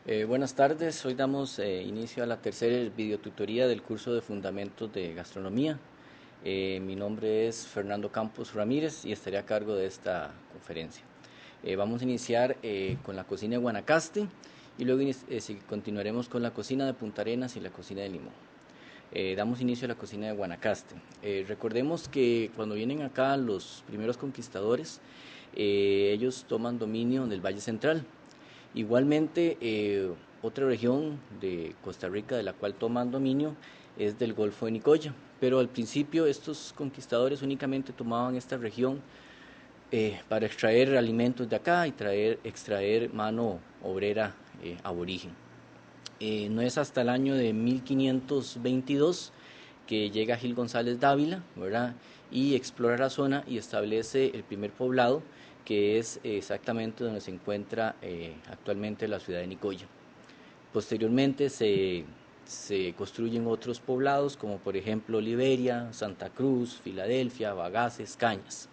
Buenas tardes, hoy damos inicio a la tercera videotutoría del curso de Fundamentos de Gastronomía. Mi nombre es Fernando Campos Ramírez y estaré a cargo de esta conferencia. Vamos a iniciar con la cocina de Guanacaste y luego continuaremos con la cocina de Punta Arenas y la cocina de Limón. Damos inicio a la cocina de Guanacaste. Recordemos que cuando vienen acá los primeros conquistadores, ellos toman dominio del Valle Central. Igualmente, otra región de Costa Rica de la cual toman dominio es del Golfo de Nicoya, pero al principio estos conquistadores únicamente tomaban esta región para extraer alimentos de acá y extraer mano obrera aborigen. No es hasta el año de 1522 que llega Gil González Dávila, ¿verdad? Y explora la zona y establece el primer poblado, que es exactamente donde se encuentra actualmente la ciudad de Nicoya. Posteriormente se construyen otros poblados, como por ejemplo Liberia, Santa Cruz, Filadelfia, Bagaces, Cañas.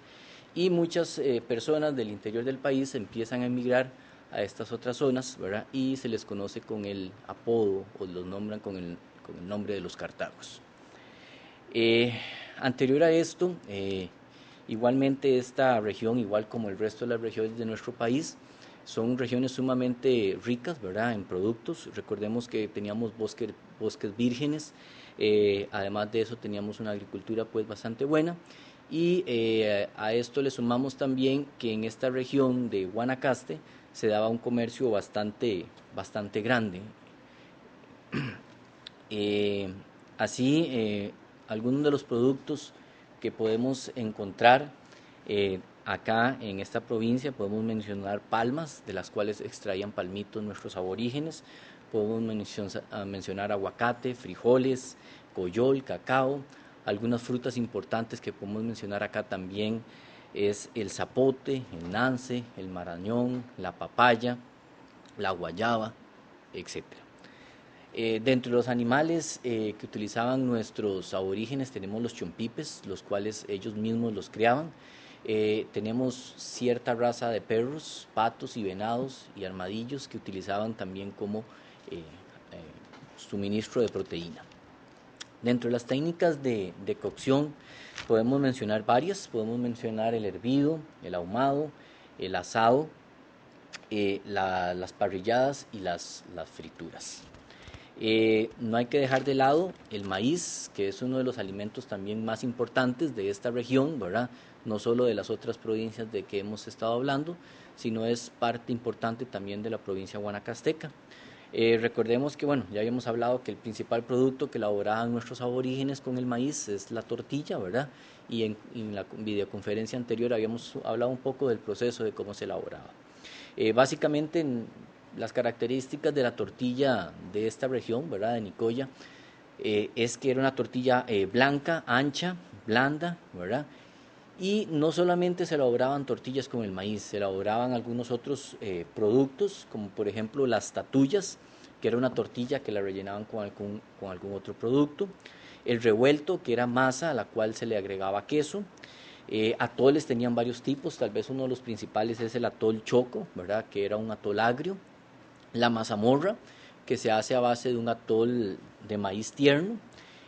Y muchas personas del interior del país empiezan a emigrar a estas otras zonas, ¿verdad? Y se les conoce con el apodo o los nombran con el nombre de los cartagos. Eh, Anterior a esto, igualmente esta región, igual como el resto de las regiones de nuestro país, son regiones sumamente ricas, ¿verdad?, en productos. Recordemos que teníamos bosques vírgenes, además de eso teníamos una agricultura pues bastante buena, y a esto le sumamos también que en esta región de Guanacaste se daba un comercio bastante grande. Eh, Así, algunos de los productos que podemos encontrar acá en esta provincia, podemos mencionar palmas, de las cuales extraían palmitos nuestros aborígenes, podemos mencionar aguacate, frijoles, coyol, cacao, algunas frutas importantes que podemos mencionar acá también es el zapote, el nance, el marañón, la papaya, la guayaba, etcétera. Dentro de los animales que utilizaban nuestros aborígenes tenemos los chompipes, los cuales ellos mismos los criaban. Tenemos cierta raza de perros, patos y venados y armadillos que utilizaban también como suministro de proteína. Dentro de las técnicas de cocción podemos mencionar varias, podemos mencionar el hervido, el ahumado, el asado, las parrilladas y las frituras. No hay que dejar de lado el maíz, que es uno de los alimentos también más importantes de esta región, ¿verdad? No solo de las otras provincias de que hemos estado hablando, sino es parte importante también de la provincia guanacasteca. Recordemos que, bueno, ya habíamos hablado que el principal producto que elaboraban nuestros aborígenes con el maíz es la tortilla, ¿verdad? Y en la videoconferencia anterior habíamos hablado un poco del proceso de cómo se elaboraba. Básicamente, las características de la tortilla de esta región, ¿verdad?, de Nicoya, es que era una tortilla blanca, ancha, blanda, ¿verdad? Y no solamente se elaboraban tortillas con el maíz, se elaboraban algunos otros productos, como por ejemplo las tatullas, que era una tortilla que la rellenaban con algún otro producto, el revuelto, que era masa a la cual se le agregaba queso. Atoles tenían varios tipos, tal vez uno de los principales es el atol choco, ¿verdad?, que era un atol agrio, la mazamorra, que se hace a base de un atol de maíz tierno,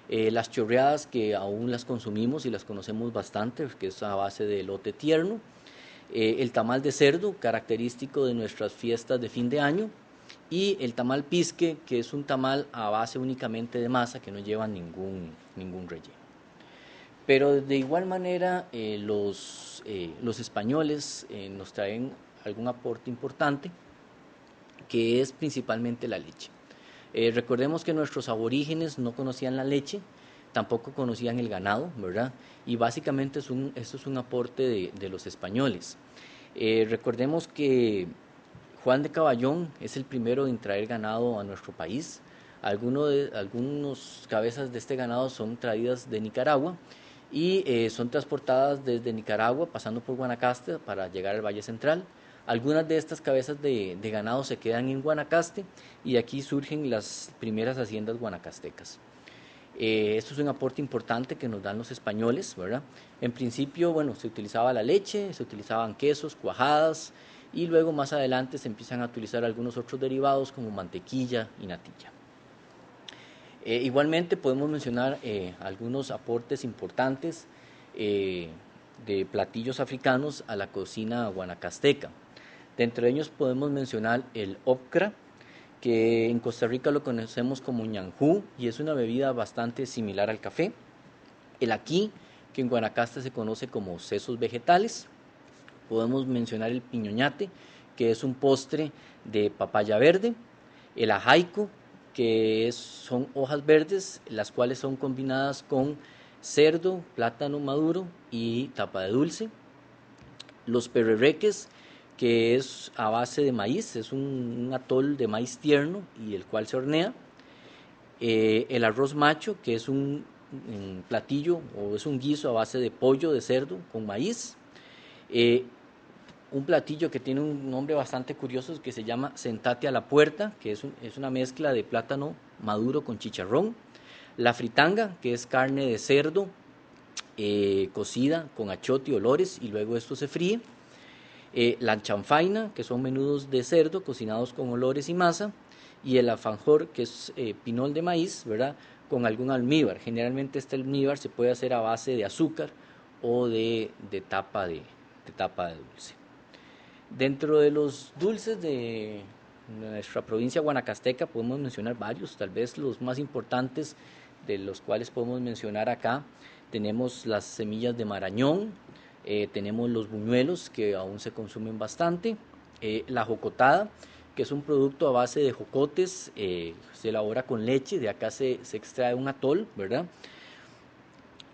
las chorreadas, que aún las consumimos y las conocemos bastante, que es a base de elote tierno, el tamal de cerdo, característico de nuestras fiestas de fin de año, y el tamal pisque, que es un tamal a base únicamente de masa, que no lleva ningún relleno. Pero de igual manera los españoles nos traen algún aporte importante, que es principalmente la leche. Recordemos que nuestros aborígenes no conocían la leche, tampoco conocían el ganado, ¿verdad? Y básicamente esto es un aporte de los españoles. Recordemos que Juan de Caballón es el primero en traer ganado a nuestro país. Algunos cabezas de este ganado son traídas de Nicaragua y son transportadas desde Nicaragua pasando por Guanacaste para llegar al Valle Central. Algunas de estas cabezas de ganado se quedan en Guanacaste y aquí surgen las primeras haciendas guanacastecas. Esto es un aporte importante que nos dan los españoles, ¿verdad? En principio, bueno, se utilizaba la leche, se utilizaban quesos, cuajadas, y luego más adelante se empiezan a utilizar algunos otros derivados como mantequilla y natilla. Igualmente podemos mencionar algunos aportes importantes de platillos africanos a la cocina guanacasteca. De entre ellos podemos mencionar el okra, que en Costa Rica lo conocemos como ñanjú y es una bebida bastante similar al café. El ají, que en Guanacaste se conoce como sesos vegetales. Podemos mencionar el piñoñate, que es un postre de papaya verde. El ajaico, que son hojas verdes, las cuales son combinadas con cerdo, plátano maduro y tapa de dulce. Los perrereques, que es a base de maíz, es un atol de maíz tierno y el cual se hornea. El arroz macho, que es un platillo o es un guiso a base de pollo de cerdo con maíz. Un platillo que tiene un nombre bastante curioso que se llama sentate a la puerta, que es una mezcla de plátano maduro con chicharrón. La fritanga, que es carne de cerdo cocida con achote y olores y luego esto se fríe. La chanfaina, que son menudos de cerdo cocinados con olores y masa. Y el alfajor, que es pinol de maíz, ¿verdad?, con algún almíbar. Generalmente este almíbar se puede hacer a base de azúcar o de tapa de dulce. Dentro de los dulces de nuestra provincia guanacasteca podemos mencionar varios, tal vez los más importantes de los cuales podemos mencionar acá. Tenemos las semillas de marañón, tenemos los buñuelos que aún se consumen bastante, la jocotada, que es un producto a base de jocotes, se elabora con leche, de acá se extrae un atol, ¿verdad?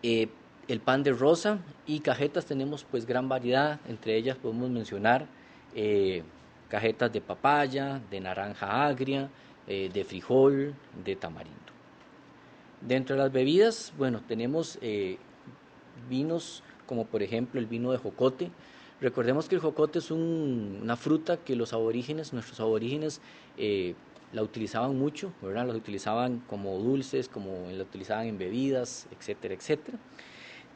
El pan de rosa y cajetas tenemos pues gran variedad, entre ellas podemos mencionar cajetas de papaya, de naranja agria, de frijol, de tamarindo. Dentro de las bebidas, bueno, tenemos vinos como por ejemplo el vino de jocote. Recordemos que el jocote es una fruta que nuestros aborígenes, la utilizaban mucho, ¿verdad? La utilizaban como dulces, como la utilizaban en bebidas, etcétera, etcétera.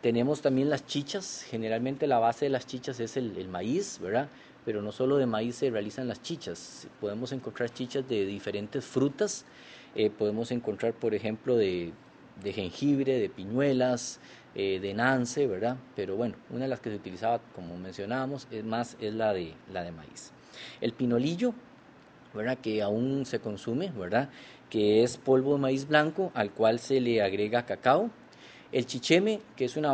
Tenemos también las chichas, generalmente la base de las chichas es el maíz, ¿verdad? Pero no solo de maíz se realizan las chichas, podemos encontrar chichas de diferentes frutas, podemos encontrar por ejemplo de jengibre, de piñuelas, de nance, ¿verdad? Pero bueno, una de las que se utilizaba, como mencionábamos, es la de maíz. El pinolillo, ¿verdad?, que aún se consume, ¿verdad?, que es polvo de maíz blanco al cual se le agrega cacao. El chicheme, que es una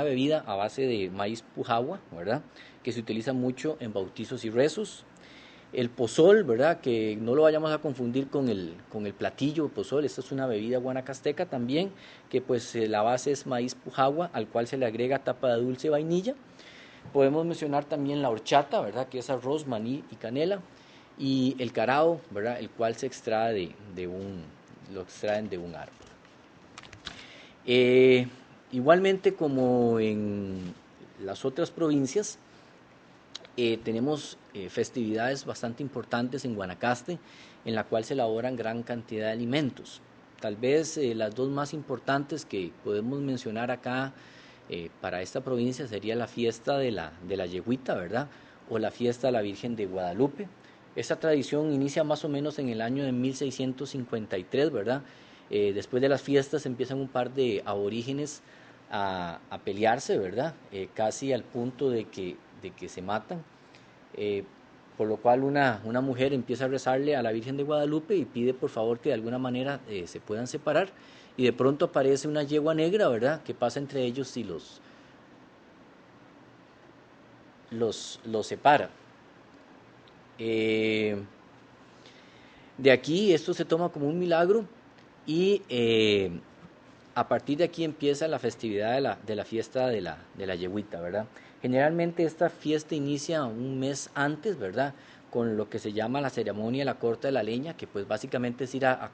bebida a base de maíz pujagua, ¿verdad?, que se utiliza mucho en bautizos y rezos. El pozol, ¿verdad?, que no lo vayamos a confundir con el platillo pozol, esta es una bebida guanacasteca también, que pues la base es maíz pujagua al cual se le agrega tapa de dulce vainilla. Podemos mencionar también la horchata, ¿verdad?, que es arroz, maní y canela. Y el carao, ¿verdad?, el cual se extrae lo extraen de un árbol. Igualmente como en las otras provincias, tenemos festividades bastante importantes en Guanacaste, en la cual se elaboran gran cantidad de alimentos. Tal vez las dos más importantes que podemos mencionar acá para esta provincia sería la fiesta de la Yegüita, ¿verdad?, o la fiesta de la Virgen de Guadalupe. Esta tradición inicia más o menos en el año de 1653, ¿verdad? Después de las fiestas empiezan un par de aborígenes a pelearse, ¿verdad? Casi al punto de que se matan. Por lo cual una mujer empieza a rezarle a la Virgen de Guadalupe y pide por favor que de alguna manera se puedan separar. Y de pronto aparece una yegua negra, ¿verdad?, que pasa entre ellos y los separa. De aquí esto se toma como un milagro y a partir de aquí empieza la festividad de la fiesta de la yegüita, ¿verdad? Generalmente esta fiesta inicia un mes antes, ¿verdad?, con lo que se llama la ceremonia de la corta de la leña, que pues básicamente es ir a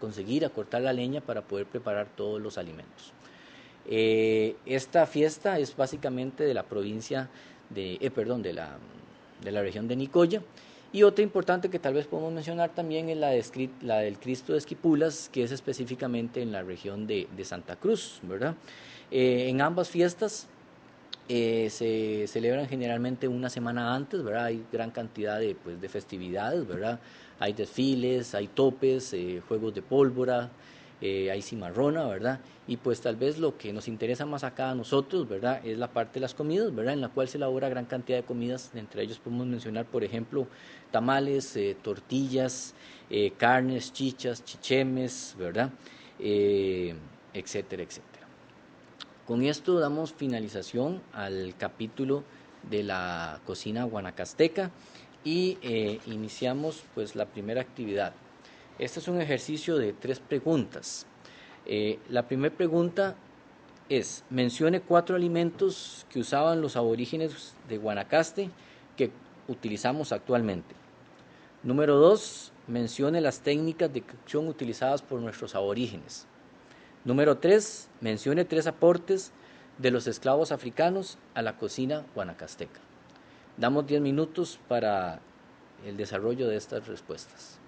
cortar la leña para poder preparar todos los alimentos. Esta fiesta es básicamente de la provincia de la región de Nicoya. Y otra importante que tal vez podemos mencionar también es la del Cristo de Esquipulas, que es específicamente en la región de Santa Cruz, ¿verdad? En ambas fiestas Se celebran generalmente una semana antes, ¿verdad? Hay gran cantidad de, pues, de festividades, ¿verdad? Hay desfiles, hay topes, juegos de pólvora, hay cimarrona, ¿verdad? Y pues tal vez lo que nos interesa más acá a nosotros, ¿verdad? Es la parte de las comidas, ¿verdad? En la cual se elabora gran cantidad de comidas, entre ellos podemos mencionar, por ejemplo, tamales, tortillas, carnes, chichas, chichemes, ¿verdad? Eh, Etcétera, etcétera. Con esto damos finalización al capítulo de la cocina guanacasteca y iniciamos pues la primera actividad. Este es un ejercicio de 3 preguntas. La primera pregunta es, mencione 4 alimentos que usaban los aborígenes de Guanacaste que utilizamos actualmente. Número 2, mencione las técnicas de cocción utilizadas por nuestros aborígenes. Número 3, mencione 3 aportes de los esclavos africanos a la cocina guanacasteca. Damos 10 minutos para el desarrollo de estas respuestas.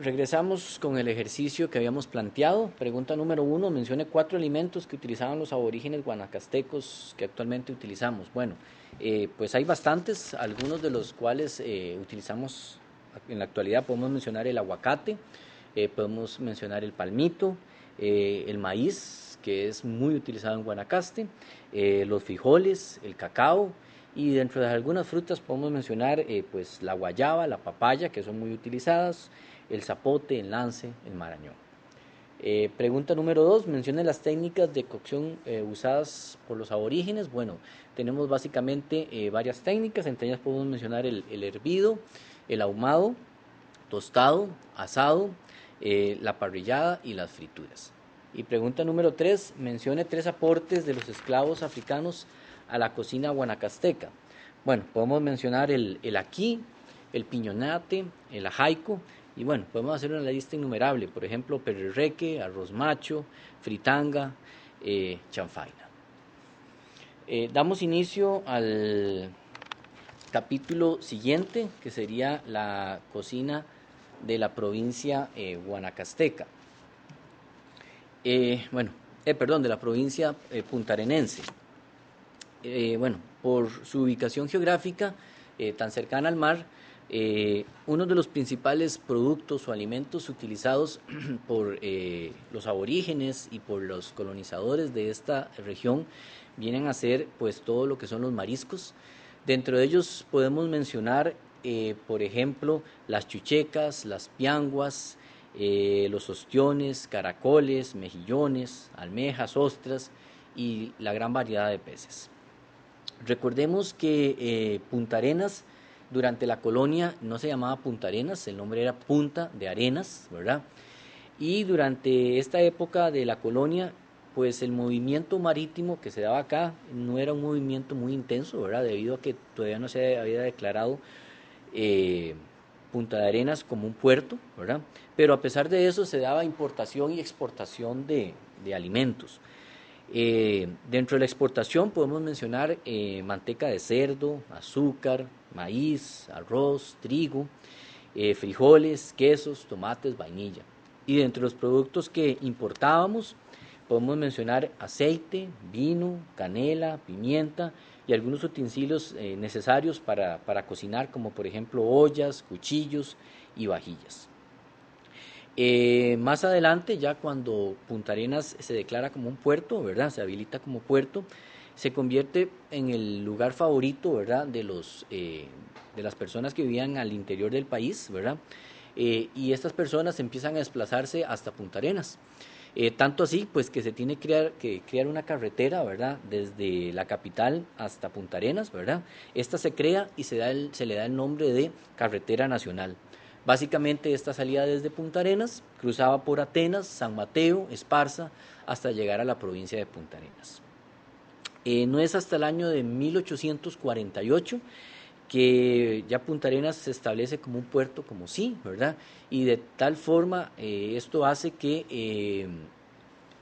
Regresamos con el ejercicio que habíamos planteado. Pregunta número 1, mencione 4 alimentos que utilizaban los aborígenes guanacastecos que actualmente utilizamos. Bueno, pues hay bastantes, algunos de los cuales utilizamos en la actualidad. Podemos mencionar el aguacate, podemos mencionar el palmito, el maíz, que es muy utilizado en Guanacaste, los frijoles, el cacao, y dentro de algunas frutas podemos mencionar pues la guayaba, la papaya, que son muy utilizadas, el zapote, el lance, el marañón. Pregunta número 2, mencione las técnicas de cocción usadas por los aborígenes. Bueno, tenemos básicamente varias técnicas, entre ellas podemos mencionar el hervido, el ahumado, tostado, asado, la parrillada y las frituras. Y pregunta número 3, mencione 3 aportes de los esclavos africanos a la cocina guanacasteca. Bueno, podemos mencionar el ají, el piñonate, el ajaico, y bueno, podemos hacer una lista innumerable, por ejemplo, pererreque, arroz macho, fritanga, chanfaina. Damos inicio al capítulo siguiente, que sería la cocina de la provincia guanacasteca. De la provincia puntarenense. Bueno, por su ubicación geográfica tan cercana al mar, uno de los principales productos o alimentos utilizados por los aborígenes y por los colonizadores de esta región vienen a ser pues todo lo que son los mariscos. Dentro de ellos podemos mencionar, por ejemplo, las chuchecas, las pianguas, los ostiones, caracoles, mejillones, almejas, ostras y la gran variedad de peces. Recordemos que Punta Arenas durante la colonia no se llamaba Punta Arenas, el nombre era Punta de Arenas, ¿verdad? Y durante esta época de la colonia, pues el movimiento marítimo que se daba acá no era un movimiento muy intenso, ¿verdad? Debido a que todavía no se había declarado Punta de Arenas como un puerto, ¿verdad? Pero a pesar de eso se daba importación y exportación de alimentos. Dentro de la exportación podemos mencionar manteca de cerdo, azúcar, maíz, arroz, trigo, frijoles, quesos, tomates, vainilla. Y dentro de los productos que importábamos podemos mencionar aceite, vino, canela, pimienta y algunos utensilios necesarios para cocinar, como por ejemplo ollas, cuchillos y vajillas. Más adelante, ya cuando Punta Arenas se declara como un puerto, ¿verdad? Se habilita como puerto, se convierte en el lugar favorito, ¿verdad? De las personas que vivían al interior del país, ¿verdad? Y estas personas empiezan a desplazarse hasta Punta Arenas. Tanto así, pues que se tiene que crear una carretera, ¿verdad? Desde la capital hasta Punta Arenas, ¿verdad? Esta se crea y se le da el nombre de Carretera Nacional. Básicamente esta salía desde Punta Arenas, cruzaba por Atenas, San Mateo, Esparza, hasta llegar a la provincia de Punta Arenas. No es hasta el año de 1848 que ya Punta Arenas se establece como un puerto, como sí, ¿verdad? Y de tal forma esto hace que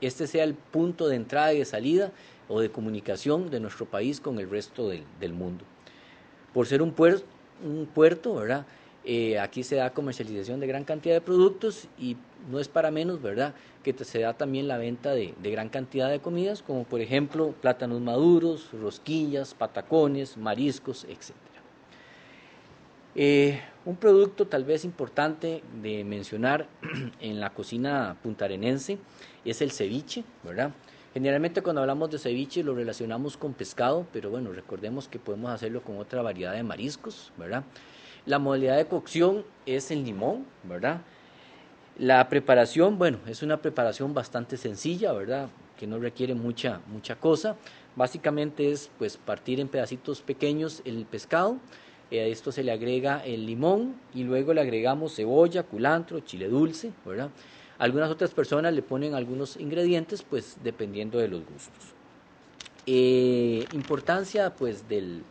este sea el punto de entrada y de salida o de comunicación de nuestro país con el resto del mundo. Por ser un puerto, ¿verdad? Aquí se da comercialización de gran cantidad de productos y no es para menos, ¿verdad?, que se da también la venta de gran cantidad de comidas, como por ejemplo plátanos maduros, rosquillas, patacones, mariscos, etc. Un producto tal vez importante de mencionar en la cocina puntarenense es el ceviche, ¿verdad? Generalmente cuando hablamos de ceviche lo relacionamos con pescado, pero bueno, recordemos que podemos hacerlo con otra variedad de mariscos, ¿verdad? La modalidad de cocción es en limón, ¿verdad? La preparación, bueno, es una preparación bastante sencilla, ¿verdad? Que no requiere mucha cosa. Básicamente es pues partir en pedacitos pequeños el pescado, a esto se le agrega el limón y luego le agregamos cebolla, culantro, chile dulce, ¿verdad? Algunas otras personas le ponen algunos ingredientes, pues dependiendo de los gustos. Importancia pues del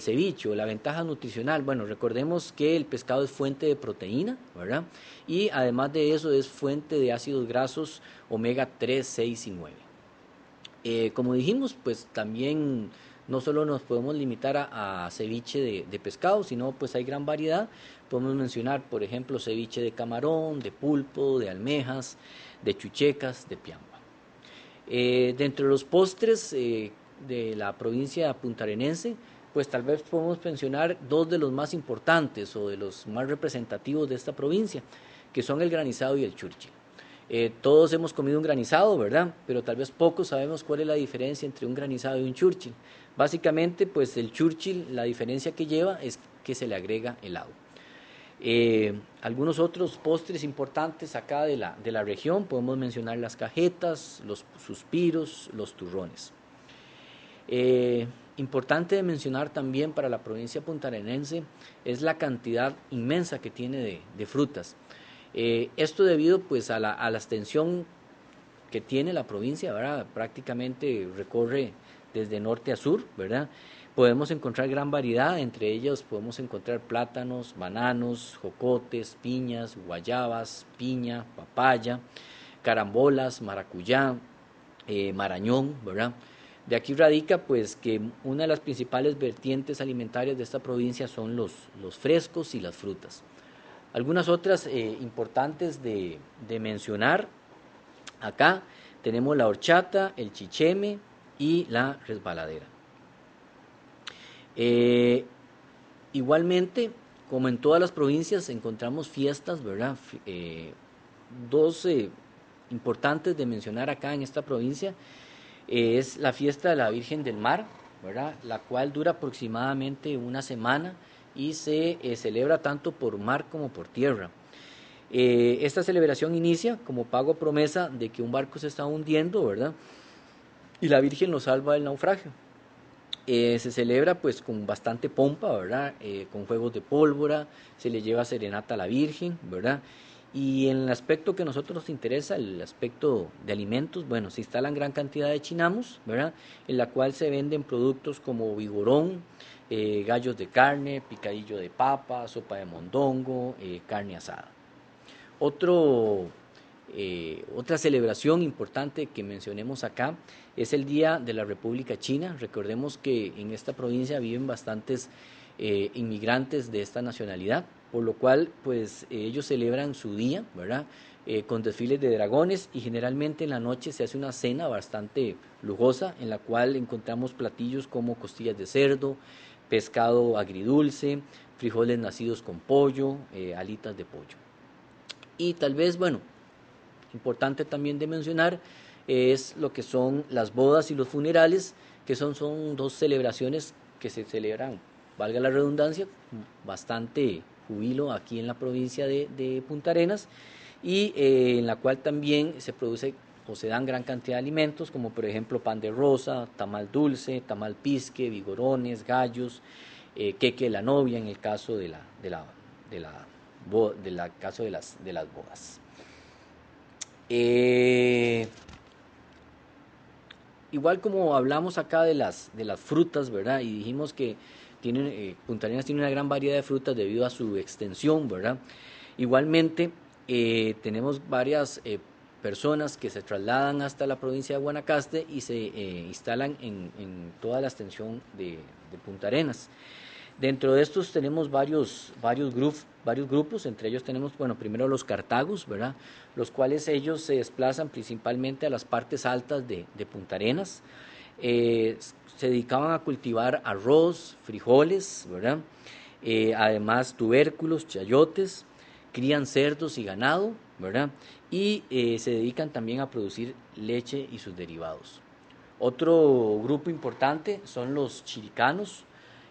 ceviche, la ventaja nutricional. Bueno, recordemos que el pescado es fuente de proteína, ¿verdad? Y además de eso es fuente de ácidos grasos omega 3, 6 y 9. Como dijimos, pues también no solo nos podemos limitar a ceviche de pescado, sino pues hay gran variedad. Podemos mencionar, por ejemplo, ceviche de camarón, de pulpo, de almejas, de chuchecas, de piangua. Dentro de los postres de la provincia puntarenense, pues tal vez podemos mencionar dos de los más importantes o de los más representativos de esta provincia, que son el granizado y el churchil. Todos hemos comido un granizado, ¿verdad? Pero tal vez pocos sabemos cuál es la diferencia entre un granizado y un churchill. Básicamente, pues el churchill, la diferencia que lleva es que se le agrega helado. Algunos otros postres importantes acá de la región, podemos mencionar las cajetas, los suspiros, los turrones. Importante de mencionar también para la provincia puntarenense es la cantidad inmensa que tiene de frutas. Esto debido pues a la extensión que tiene la provincia, ¿verdad? Prácticamente recorre desde norte a sur, ¿verdad? Podemos encontrar gran variedad, entre ellos podemos encontrar plátanos, bananos, jocotes, piñas, guayabas, piña, papaya, carambolas, maracuyá, marañón, ¿verdad? De aquí radica pues que una de las principales vertientes alimentarias de esta provincia son los frescos y las frutas. Algunas otras importantes de mencionar acá tenemos la horchata, el chicheme y la resbaladera. Eh, Igualmente, como en todas las provincias, encontramos fiestas, ¿verdad? Dos importantes de mencionar acá en esta provincia es la fiesta de la Virgen del Mar, ¿verdad? La cual dura aproximadamente una semana y se celebra tanto por mar como por tierra. Esta celebración inicia como pago promesa de que un barco se está hundiendo, ¿verdad? Y la Virgen lo salva del naufragio. Se celebra pues con bastante pompa, ¿verdad? Con juegos de pólvora, se le lleva serenata a la Virgen, ¿verdad? Y en el aspecto que a nosotros nos interesa, el aspecto de alimentos, bueno, se instalan gran cantidad de chinamos, ¿verdad? En la cual se venden productos como vigorón, gallos de carne, picadillo de papa, sopa de mondongo, carne asada. Otro, Otra celebración importante que mencionemos acá es el Día de la República China. Recordemos que en esta provincia viven bastantes inmigrantes de esta nacionalidad, por lo cual pues ellos celebran su día, ¿verdad? Con desfiles de dragones y generalmente en la noche se hace una cena bastante lujosa en la cual encontramos platillos como costillas de cerdo, pescado agridulce, frijoles nacidos con pollo, alitas de pollo. Y tal vez, bueno, importante también de mencionar es lo que son las bodas y los funerales, que son dos celebraciones que se celebran, valga la redundancia, bastante jubilo aquí en la provincia de Punta Arenas y en la cual también se produce o se dan gran cantidad de alimentos, como por ejemplo pan de rosa, tamal dulce, tamal pisque, vigorones, gallos, queque de la novia en el caso de la, de la caso de las bodas. Eh, Igual como hablamos acá de las frutas, ¿verdad? Y dijimos que Punta Arenas tiene una gran variedad de frutas debido a su extensión, ¿verdad? Igualmente, tenemos varias personas que se trasladan hasta la provincia de Guanacaste y se instalan en toda la extensión de Punta Arenas. Dentro de estos tenemos varios grupos, entre ellos tenemos, bueno, primero los cartagos, ¿verdad? Los cuales ellos se desplazan principalmente a las partes altas de Punta Arenas. Eh, Se dedicaban a cultivar arroz, frijoles, ¿verdad? Además tubérculos, chayotes, crían cerdos y ganado, ¿verdad? Y se dedican también a producir leche y sus derivados. Otro grupo importante son los chiricanos,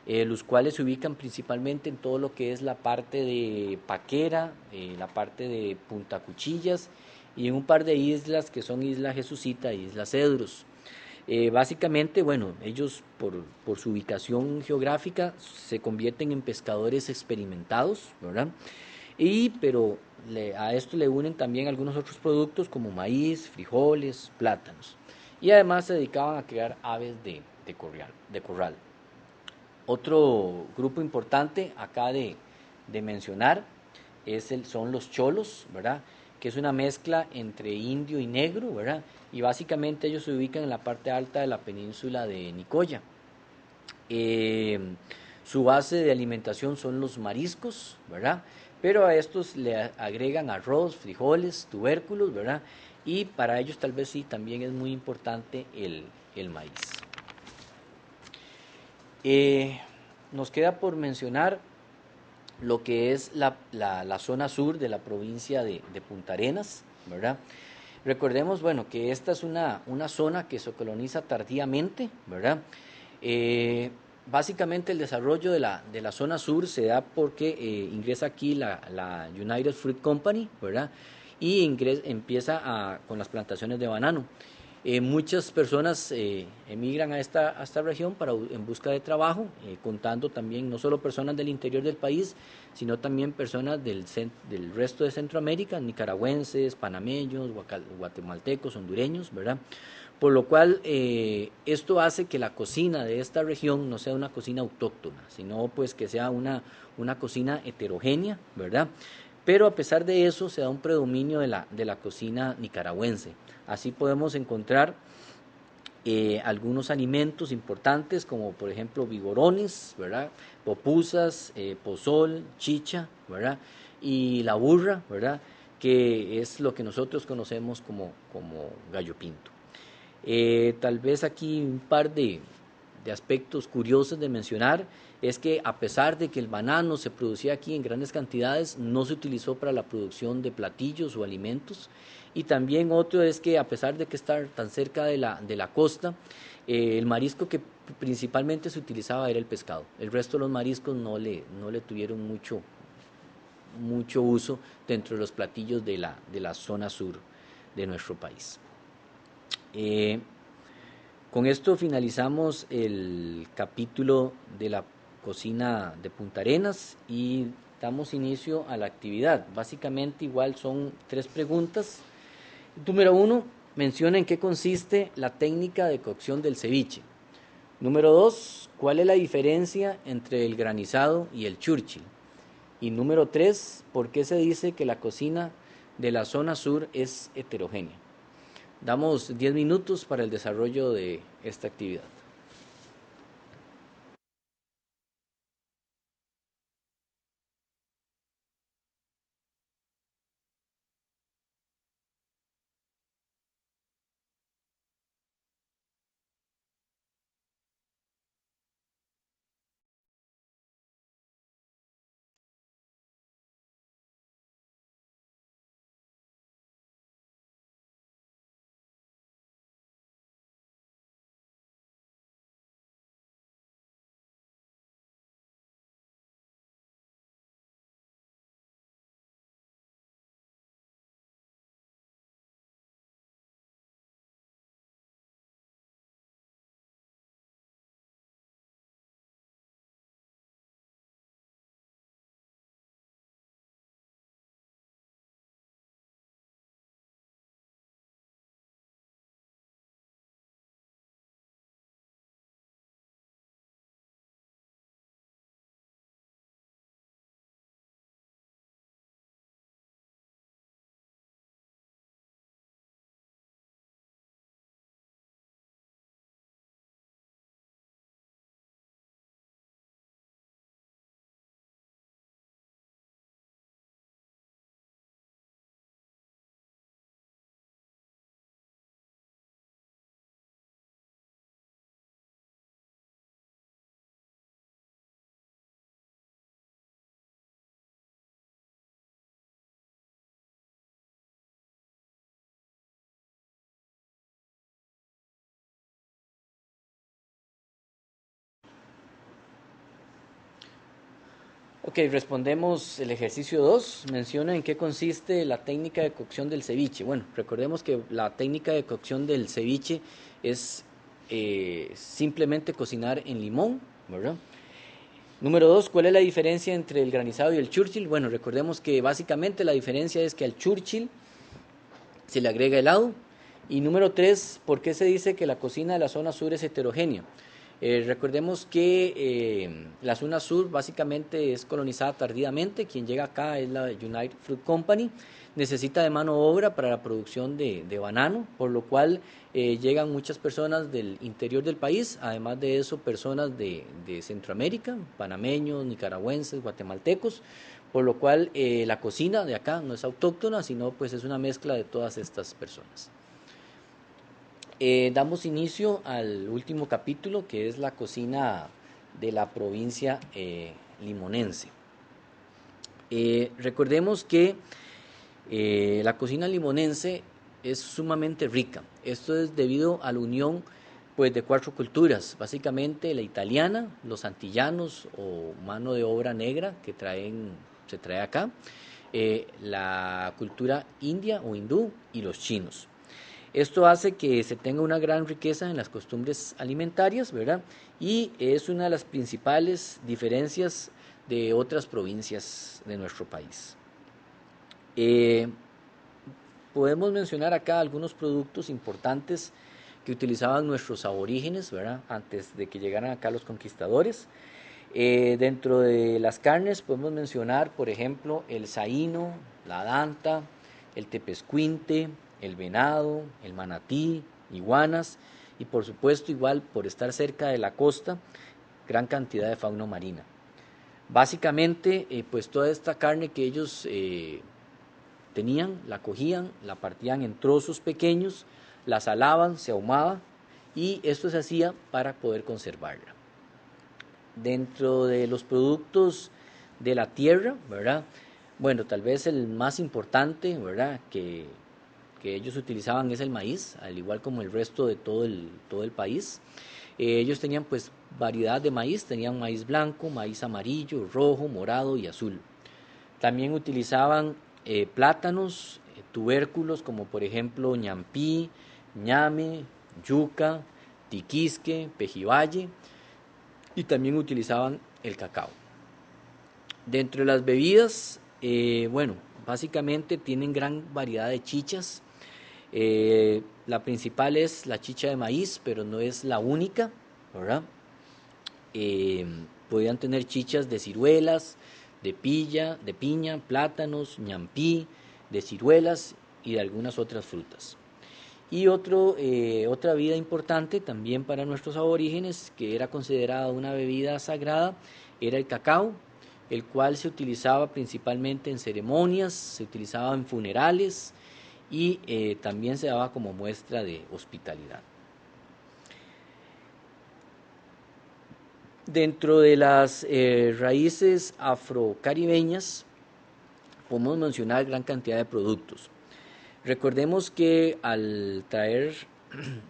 los cuales se ubican principalmente en todo lo que es la parte de Paquera, la parte de Punta Cuchillas y en un par de islas que son Isla Jesucita y Isla Cedros. Básicamente, bueno, ellos por su ubicación geográfica se convierten en pescadores experimentados, ¿verdad? Pero a esto le unen también algunos otros productos como maíz, frijoles, plátanos. Y además se dedicaban a criar aves de corral. Otro grupo importante acá de mencionar son los cholos, ¿verdad? que es una mezcla entre indio y negro, ¿verdad? Y básicamente ellos se ubican en la parte alta de la península de Nicoya. Eh, Su base de alimentación son los mariscos, ¿verdad? Pero a estos le agregan arroz, frijoles, tubérculos, ¿verdad? Y para ellos tal vez sí también es muy importante el maíz. Eh, Nos queda por mencionar lo que es la zona sur de la provincia de Punta Arenas, ¿verdad? Recordemos, bueno, que esta es una zona que se coloniza tardíamente, ¿verdad? Eh, Básicamente el desarrollo de la zona sur se da porque ingresa aquí la United Fruit Company, ¿verdad? Y empieza con las plantaciones de banano. Muchas personas emigran a esta región en busca de trabajo, contando también no solo personas del interior del país, sino también personas del resto de Centroamérica, nicaragüenses, panameños, guatemaltecos, hondureños, ¿verdad? Por lo cual esto hace que la cocina de esta región no sea una cocina autóctona, sino pues que sea una cocina heterogénea, ¿verdad? Pero a pesar de eso se da un predominio de la cocina nicaragüense. Así podemos encontrar algunos alimentos importantes como por ejemplo vigorones, ¿verdad? Popusas, pozol, chicha, ¿verdad? Y la burra, ¿verdad? Que es lo que nosotros conocemos como gallo pinto. Tal vez aquí un par de aspectos curiosos de mencionar es que a pesar de que el banano se producía aquí en grandes cantidades, no se utilizó para la producción de platillos o alimentos. Y también otro es que a pesar de que está tan cerca de la costa, el marisco que principalmente se utilizaba era el pescado. El resto de los mariscos no le tuvieron mucho uso dentro de los platillos de la zona sur de nuestro país. Eh, con esto finalizamos el capítulo de la cocina de Punta Arenas y damos inicio a la actividad. Básicamente igual son 3 preguntas. Número 1, menciona en qué consiste la técnica de cocción del ceviche. Número 2, ¿cuál es la diferencia entre el granizado y el churchill? Y número 3, ¿por qué se dice que la cocina de la zona sur es heterogénea? Damos 10 minutos para el desarrollo de esta actividad. Ok, respondemos el ejercicio 2. Menciona en qué consiste la técnica de cocción del ceviche. Bueno, recordemos que la técnica de cocción del ceviche es simplemente cocinar en limón, ¿verdad? Número 2, ¿cuál es la diferencia entre el granizado y el churchill? Bueno, recordemos que básicamente la diferencia es que al churchill se le agrega helado. Y número 3, ¿por qué se dice que la cocina de la zona sur es heterogénea? Recordemos que la zona sur básicamente es colonizada tardíamente. Quien llega acá es la United Fruit Company. Necesita de mano de obra para la producción de banano, por lo cual llegan muchas personas del interior del país, además de eso personas de Centroamérica, panameños, nicaragüenses, guatemaltecos, por lo cual la cocina de acá no es autóctona, sino pues es una mezcla de todas estas personas. Damos inicio al último capítulo, que es la cocina de la provincia limonense. Recordemos que la cocina limonense es sumamente rica. Esto es debido a la unión pues, de 4 culturas, básicamente la italiana, los antillanos o mano de obra negra que se trae acá, la cultura india o hindú y los chinos. Esto hace que se tenga una gran riqueza en las costumbres alimentarias, ¿verdad? Y es una de las principales diferencias de otras provincias de nuestro país. Podemos mencionar acá algunos productos importantes que utilizaban nuestros aborígenes, ¿verdad? Antes de que llegaran acá los conquistadores. Dentro de las carnes podemos mencionar, por ejemplo, el saíno, la danta, el tepezcuinte, el venado, el manatí, iguanas y por supuesto igual por estar cerca de la costa, gran cantidad de fauna marina. Básicamente, pues toda esta carne que ellos tenían, la cogían, la partían en trozos pequeños, la salaban, se ahumaba y esto se hacía para poder conservarla. Dentro de los productos de la tierra, ¿verdad? Bueno, tal vez el más importante, ¿verdad? Que ellos utilizaban es el maíz, al igual como el resto de todo el país. Ellos tenían pues variedad de maíz, tenían maíz blanco, maíz amarillo, rojo, morado y azul. También utilizaban plátanos, tubérculos como por ejemplo ñampí, ñame, yuca, tiquisque, pejibaye y también utilizaban el cacao. Dentro de las bebidas, bueno, básicamente tienen gran variedad de chichas. La principal es la chicha de maíz, pero no es la única, ¿verdad? Podían tener chichas de ciruelas, de piña, plátanos, ñampí, de ciruelas y de algunas otras frutas. Y otra bebida importante también para nuestros aborígenes, que era considerada una bebida sagrada, era el cacao, el cual se utilizaba principalmente en ceremonias, se utilizaba en funerales y también se daba como muestra de hospitalidad. Dentro de las raíces afrocaribeñas podemos mencionar gran cantidad de productos. Recordemos que al traer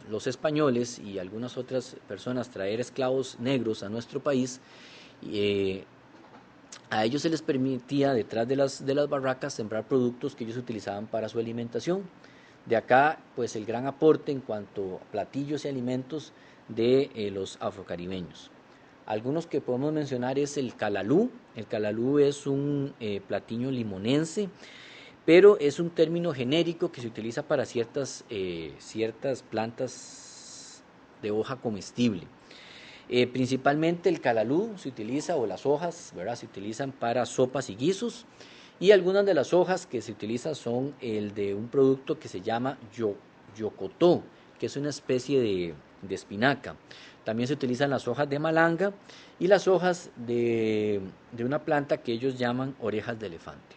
los españoles y algunas otras personas traer esclavos negros a nuestro país, a ellos se les permitía detrás de las barracas sembrar productos que ellos utilizaban para su alimentación. De acá pues el gran aporte en cuanto a platillos y alimentos de los afrocaribeños. Algunos que podemos mencionar es el calalú. El calalú es un platillo limonense, pero es un término genérico que se utiliza para ciertas plantas de hoja comestible. Principalmente el calalú se utiliza, o las hojas, ¿verdad? Se utilizan para sopas y guisos, y algunas de las hojas que se utilizan son el de un producto que se llama yocotó, que es una especie de espinaca. También se utilizan las hojas de malanga y las hojas de una planta que ellos llaman orejas de elefante.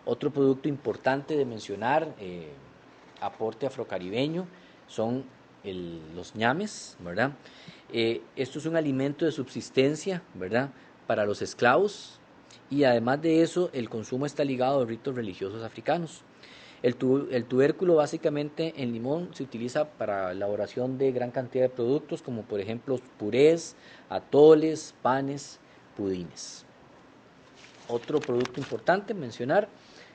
Otro producto importante de mencionar, aporte afrocaribeño, son los ñames, ¿verdad? Esto es un alimento de subsistencia, ¿verdad? Para los esclavos, y además de eso el consumo está ligado a ritos religiosos africanos. El tubérculo básicamente en Limón se utiliza para la elaboración de gran cantidad de productos como por ejemplo purés, atoles, panes, pudines. Otro producto importante mencionar,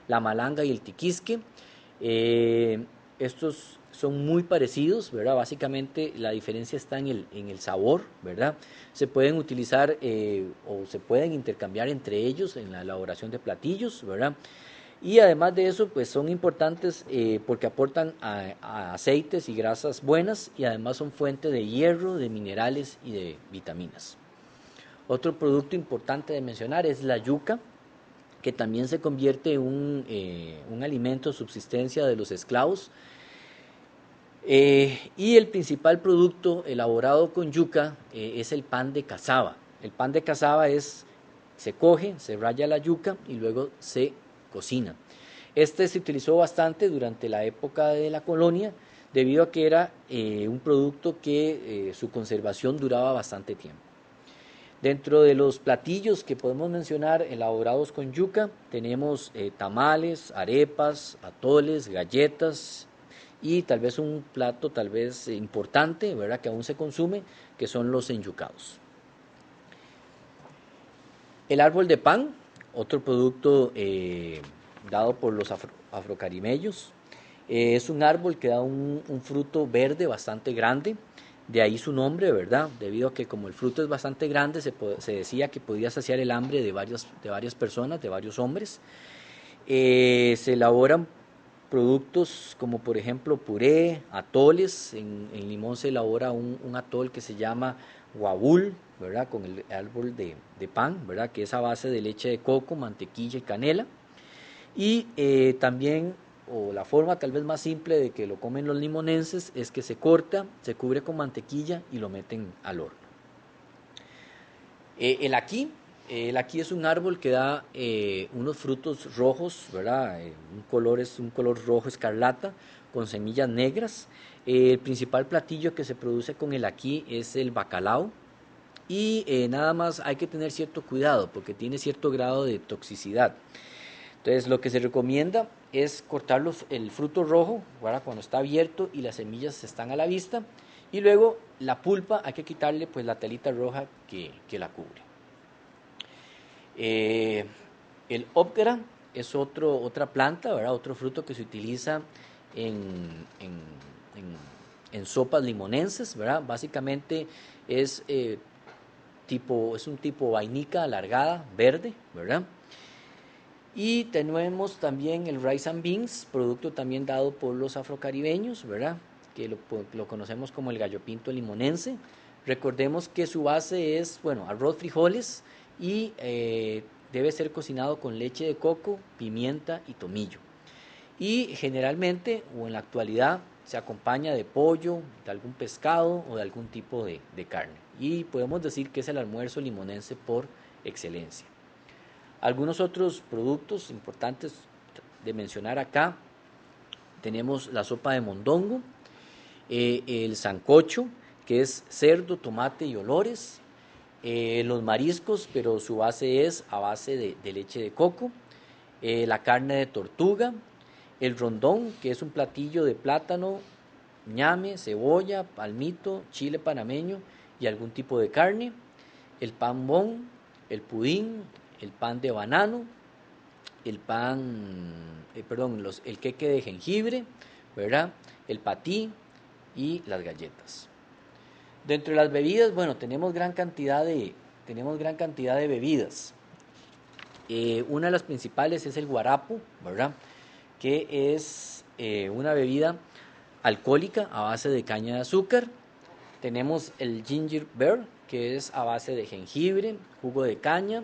la malanga y el tiquisque. Estos son muy parecidos, ¿verdad? Básicamente la diferencia está en el sabor, ¿verdad? Se pueden utilizar o se pueden intercambiar entre ellos en la elaboración de platillos, ¿verdad? y además de eso pues son importantes porque aportan a aceites y grasas buenas y además son fuente de hierro, de minerales y de vitaminas. Otro producto importante de mencionar es la yuca, que también se convierte en un alimento de subsistencia de los esclavos. Y el principal producto elaborado con yuca es el pan de cazaba. El pan de cazaba se coge, se raya la yuca y luego se cocina. Este se utilizó bastante durante la época de la colonia debido a que era un producto que su conservación duraba bastante tiempo. Dentro de los platillos que podemos mencionar elaborados con yuca tenemos tamales, arepas, atoles, galletas y tal vez un plato tal vez importante, ¿verdad?, que aún se consume, que son los enyucados. El árbol de pan, otro producto dado por los afrocaribeños, es un árbol que da un fruto verde bastante grande, de ahí su nombre, ¿verdad? Debido a que como el fruto es bastante grande, se decía que podía saciar el hambre de varias personas, de varios hombres. Se elaboran productos como por ejemplo puré, atoles. En Limón se elabora un atol que se llama guabul, ¿verdad?, con el árbol de pan, ¿verdad?, que es a base de leche de coco, mantequilla y canela. Y también, o la forma tal vez más simple de que lo comen los limonenses, es que se corta, se cubre con mantequilla y lo meten al horno. El ají. El ají es un árbol que da unos frutos rojos, ¿verdad? Es un color rojo escarlata con semillas negras. El principal platillo que se produce con el ají es el bacalao. Y nada más hay que tener cierto cuidado porque tiene cierto grado de toxicidad. Entonces lo que se recomienda es cortar el fruto rojo, ¿verdad?, cuando está abierto y las semillas están a la vista. Y luego la pulpa hay que quitarle pues la telita roja que la cubre. El óptera es otra planta, ¿verdad?, otro fruto que se utiliza en, en, en sopas limonenses, ¿verdad? Básicamente es, es un tipo vainica alargada, verde, ¿verdad? Y tenemos también el rice and beans, producto también dado por los afrocaribeños, ¿verdad?, que lo conocemos como el gallo pinto limonense. Recordemos que su base es, bueno, arroz, frijoles y debe ser cocinado con leche de coco, pimienta y tomillo. Y generalmente, o en la actualidad, se acompaña de pollo, de algún pescado o de algún tipo de carne. Y podemos decir que es el almuerzo limonense por excelencia. Algunos otros productos importantes de mencionar acá, tenemos la sopa de mondongo, el sancocho, que es cerdo, tomate y olores, los mariscos, pero su base es a base de leche de coco, la carne de tortuga, el rondón, que es un platillo de plátano, ñame, cebolla, palmito, chile panameño y algún tipo de carne, el pan bon, el pudín, el pan de banano, el el queque de jengibre, ¿verdad?, el patí y las galletas. Dentro de las bebidas, bueno, tenemos gran cantidad de bebidas. Una de las principales es el guarapo, ¿verdad?, que es una bebida alcohólica a base de caña de azúcar. Tenemos el ginger beer, que es a base de jengibre, jugo de caña,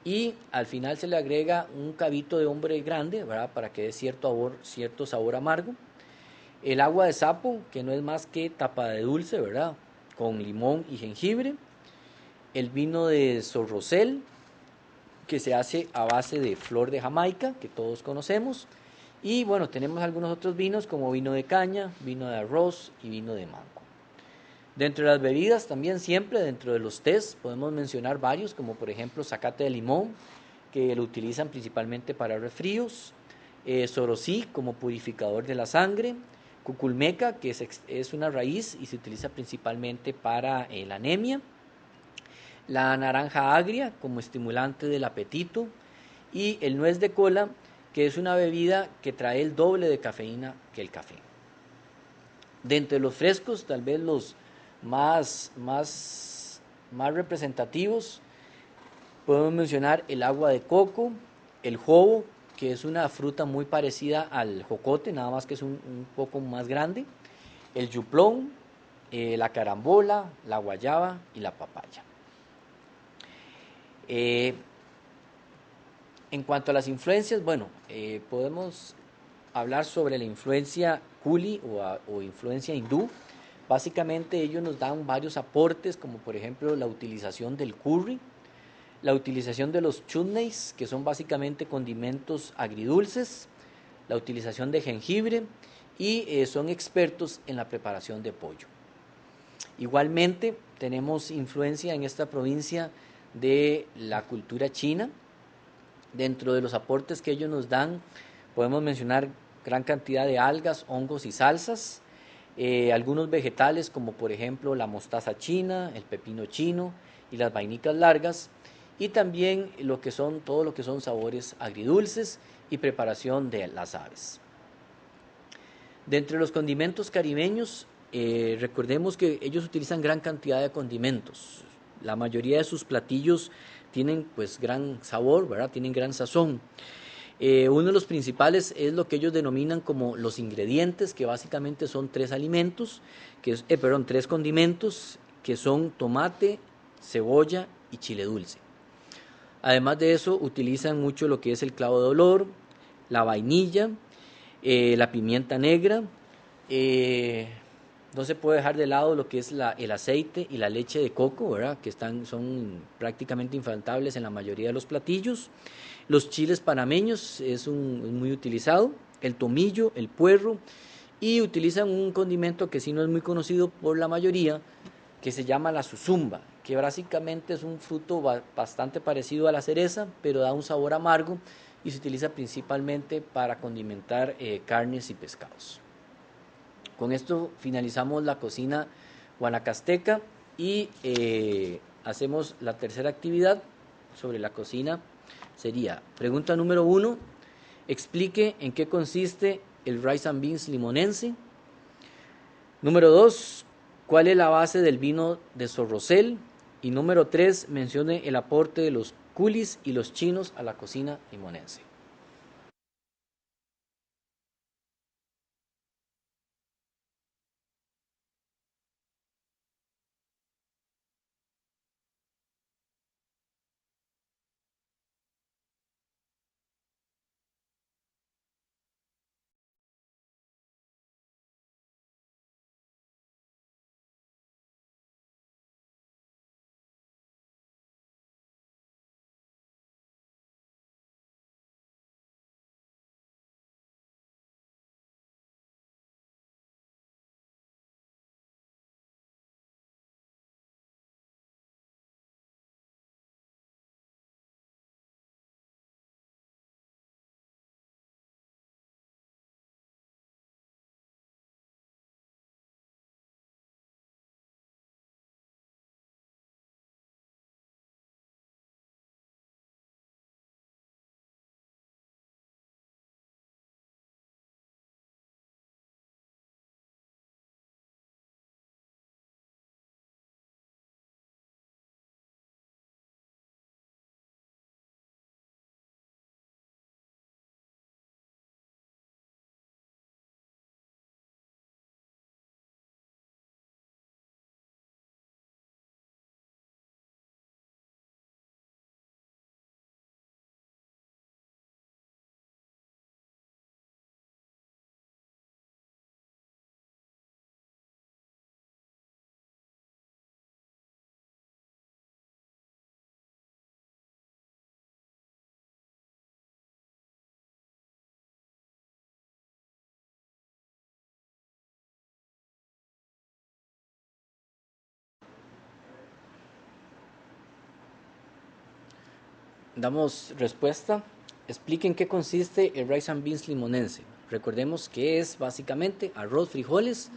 y al final se le agrega un cabito de hombre grande, ¿verdad?, para que dé cierto sabor amargo. El agua de sapo, que no es más que tapa de dulce, ¿verdad?, con limón y jengibre. El vino de Sorrosel, que se hace a base de flor de Jamaica, que todos conocemos. Y bueno, tenemos algunos otros vinos como vino de caña, vino de arroz y vino de mango. Dentro de las bebidas también siempre, dentro de los tés, podemos mencionar varios, como por ejemplo zacate de limón, que lo utilizan principalmente para resfríos, sorosí como purificador de la sangre, cuculmeca, que es una raíz y se utiliza principalmente para la anemia, la naranja agria como estimulante del apetito y el nuez de cola, que es una bebida que trae el doble de cafeína que el café. Dentro de los frescos, tal vez los más representativos, podemos mencionar el agua de coco, el jobo, que es una fruta muy parecida al jocote, nada más que es un poco más grande, el yuplón, la carambola, la guayaba y la papaya. En cuanto a las influencias, bueno, podemos hablar sobre la influencia culi o influencia hindú. Básicamente ellos nos dan varios aportes, como por ejemplo la utilización del curry, la utilización de los chutneys, que son básicamente condimentos agridulces, la utilización de jengibre y son expertos en la preparación de pollo. Igualmente tenemos influencia en esta provincia de la cultura china. Dentro de los aportes que ellos nos dan podemos mencionar gran cantidad de algas, hongos y salsas, algunos vegetales como por ejemplo la mostaza china, el pepino chino y las vainicas largas, y también todo lo que son sabores agridulces y preparación de las aves. De entre los condimentos caribeños, recordemos que ellos utilizan gran cantidad de condimentos. La mayoría de sus platillos tienen pues gran sabor, ¿verdad? Tienen gran sazón. Uno de los principales es lo que ellos denominan como los ingredientes, que básicamente son tres condimentos, que son tomate, cebolla y chile dulce. Además de eso, utilizan mucho lo que es el clavo de olor, la vainilla, la pimienta negra. No se puede dejar de lado lo que es el aceite y la leche de coco, ¿verdad? Que son prácticamente infaltables en la mayoría de los platillos. Los chiles panameños es muy utilizado, el tomillo, el puerro, y utilizan un condimento que sí no es muy conocido por la mayoría, que se llama la zuzumba, que básicamente es un fruto bastante parecido a la cereza, pero da un sabor amargo y se utiliza principalmente para condimentar carnes y pescados. Con esto finalizamos la cocina guanacasteca y hacemos la tercera actividad sobre la cocina. Sería, pregunta número 1, explique en qué consiste el rice and beans limonense. Número 2, ¿cuál es la base del vino de Sorrosel? Y número 3, mencione el aporte de los culis y los chinos a la cocina limonense. Damos respuesta. Expliquen qué consiste el rice and beans limonense. Recordemos que es básicamente arroz, frijoles,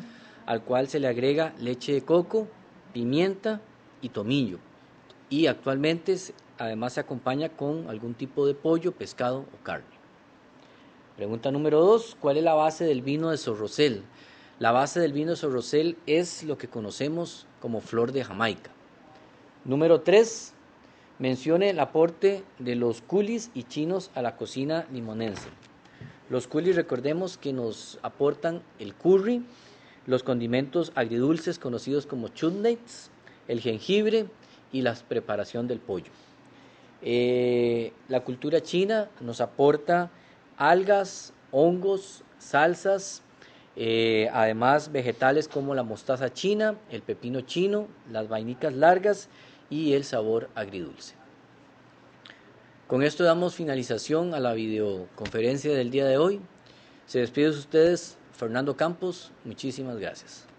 al cual se le agrega leche de coco, pimienta y tomillo. Y actualmente además se acompaña con algún tipo de pollo, pescado o carne. Pregunta número 2. ¿Cuál es la base del vino de Sorrosel? La base del vino de Sorrosel es lo que conocemos como flor de Jamaica. Número 3. Mencione el aporte de los culis y chinos a la cocina limonense. Los culis, recordemos que nos aportan el curry, los condimentos agridulces conocidos como chutneys, el jengibre y la preparación del pollo. La cultura china nos aporta algas, hongos, salsas, además vegetales como la mostaza china, el pepino chino, las vainicas largas y el sabor agridulce. Con esto damos finalización a la videoconferencia del día de hoy. Se despide de ustedes Fernando Campos, muchísimas gracias.